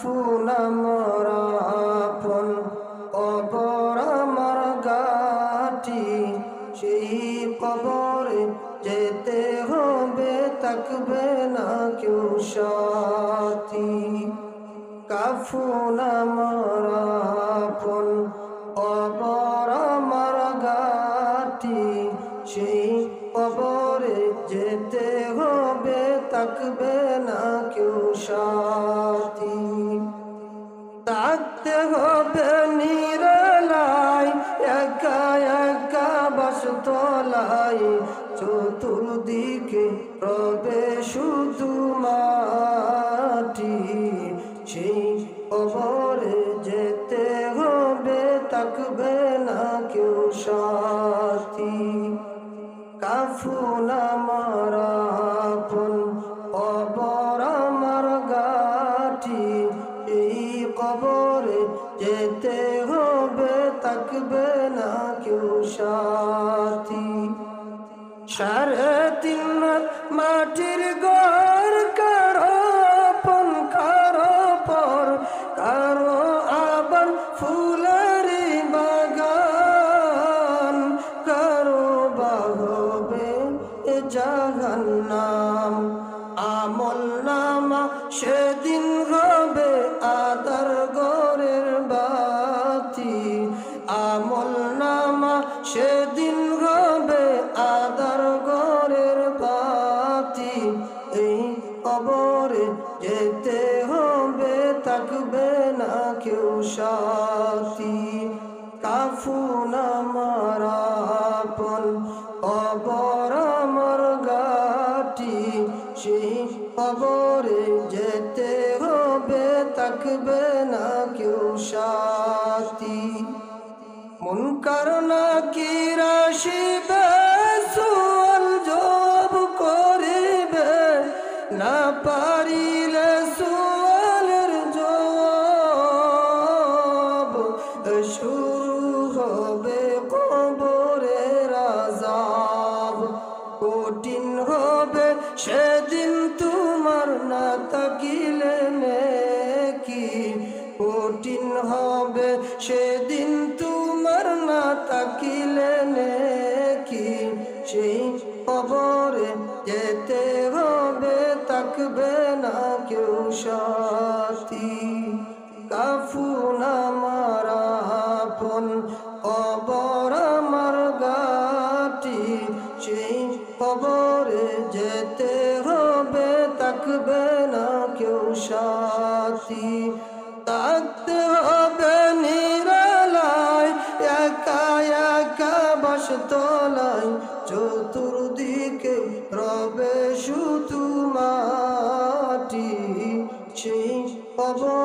কাফন আমার আপন কবর আমার গাটি সেই কবরে যেতে হবে থাকবে না কেউ সাথী কাফন আমার আপন কবর আমার গাটি সেই কবরে যেতে হবে থাকবে না কেউ সাথী থাকতে হবে নিরালায় একা একা বাসতলায় চতুর্দিকে রবে শুধু মাটি সেই কবরে যেতে হবে থাকবে না কেউ সাথী কাফন আমার আপন কবর আমার গাটি এই কবরে যেতে হবে থাকবে না কেউ সাথী 3.5 হাত মাটির ঘর কারো আপন কারো পর কারো আবার ফুলের বাগান কারো বা হবে জাহান্নাম আমল নামা সেদিন হবে আদার ঘরের বাতি আমল নামা সেদিন হবে আদার ঘরের বাতি এই কবরে যেতে হবে থাকবে না কেউ সাথী কাফন আমার আপন কবর আমার গাটি সেই কবরে যেতে হবে থাকবে না কেউ সাথী মুনকার নাকির আসিবে সুয়াল জব করিবে না পারিলে সুয়ালের জবাব শুরু হবে কবরের আযাব কঠিন হবে সেদিন তোমার না তাকিলে নেকি কঠিন হবে সেদিন তোমার না তাকিলে নেকি সেই কবরে যেতে হবে থাকবে না কেউ সাথী কাফন আমার আপন কবর আমার গাটি সেই কবরে যেতে হবে থাকবে না কেউ সাথী থাকতে হবে নিরালায় একা একা বাসতলায় চতুর্দিকে রবে শুধু মাটি সেই কবর